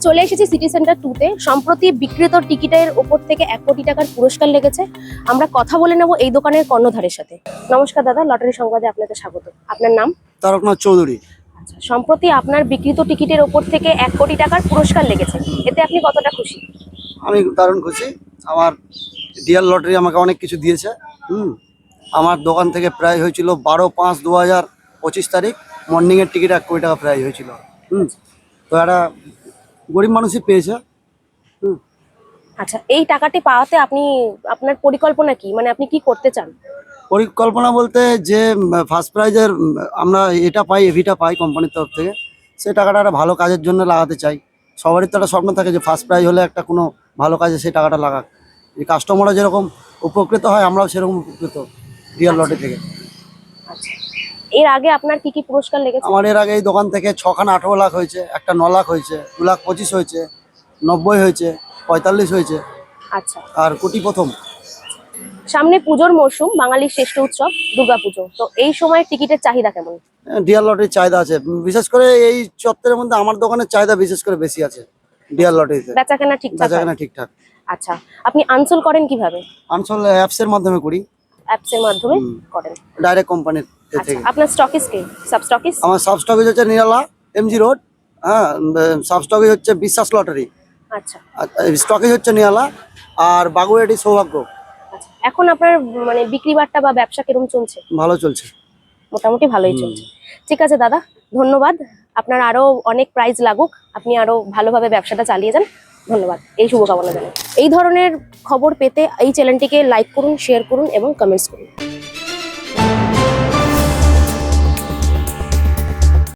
চলে এসেছি city centre 2 তে। সম্প্রতি বিক্রিত টিকিটের ওপর থেকে 1 কোটি টাকার পুরস্কার লেগেছে। আমরা কথা বলে নেব এই দোকানের কর্ণধারের সাথে। নমস্কার দাদা, লটারি সংবাদে আপনাকে স্বাগত। আপনার নাম? তারকনাথ চৌধুরী। আচ্ছা, সম্প্রতি আপনার বিক্রিত টিকিটের ওপর থেকে 1 কোটি টাকার পুরস্কার লেগেছে, এতে আপনি কতটা খুশি? আমি দারুণ খুশি। আমার ডিয়ার লটারি আমাকে অনেক কিছু দিয়েছে। আমার দোকান থেকে প্রায় হয়েছিল 12/5/2025 তারিখ মর্নিংয়ের টিকিট 1 কোটি টাকা প্রায় হয়েছিল। তো একটা গরিব মানুষই পেয়েছে। আচ্ছা, এই টাকাটি পাওয়াতে আপনার পরিকল্পনা কি, মানে আপনি কি করতে চান? পরিকল্পনা বলতে যে ফার্স্ট প্রাইজের আমরা এটা পাই, এভিটা পাই কোম্পানির তরফ থেকে, সেই টাকাটা একটা ভালো কাজের জন্য লাগাতে চাই। সবারই তো একটা স্বপ্ন থাকে যে ফার্স্ট প্রাইজ হলে একটা কোনো ভালো কাজে সেই টাকাটা লাগাক। এই কাস্টমাররা যেরকম উপকৃত হয়, আমরাও সেরকম উপকৃত ডিয়ার লটারি থেকে। আচ্ছা, এর আগে আপনার কি কি পুরস্কার লেগেছে? আমার এর আগে এই দোকান থেকে 6খানা 18 লাখ হয়েছে, একটা 9 লাখ হয়েছে, 2,25,000 হয়েছে, 90 হয়েছে, 45 হয়েছে, আচ্ছা, আর কোটি প্রথম। সামনে পুজোর মরশুম, বাঙালির শ্রেষ্ঠ উৎসব দুর্গাপুজো, তো এই সময় টিকিটের চাহিদা কেমন? ডিয়ার লটারির চাহিদা আছে, বিশেষ করে এই চত্বরের মধ্যে আমার দোকানের চাহিদা বিশেষ করে বেশি আছে ডিয়ার লটারিতে। বেচাকেনা ঠিকঠাক হয়? বেচাকেনা ঠিকঠাক। আচ্ছা, আপনি আনসোল করেন কিভাবে? আনসোল অ্যাপসের মাধ্যমে করি। অ্যাপসের মাধ্যমে করেন? ডাইরেক্ট কোম্পানির আচ্ছা, থেকে। আপনার স্টকিস কে? সাব স্টকিস? আমার সাব স্টকেজ হচ্ছে নিরালা, এমজি রোড। হ্যাঁ, সাব স্টকেজ হচ্ছে বিশ্বাস লটারি, আচ্ছা স্টকেজ হচ্ছে নিরালা, আর বাগুড়াটি সৌভাগ্য। আচ্ছা, এখন আপনার মানে বিক্রি বাট্টা বা ব্যবসা কিরকম চলছে? ভালো চলছে। মোটামুটি ভালোই চলছে। ঠিক আছে দাদা, ধন্যবাদ। আপনার আরো অনেক প্রাইজ লাগুক, আপনি আরো ভালোভাবে ব্যবসাটা চালিয়ে যান। ধন্যবাদ, এই শুভকামনা জানাই। এই ধরনের খবর পেতে এই চ্যানেলটিকে লাইক করুন, শেয়ার করুন এবং কমেন্টস করুন।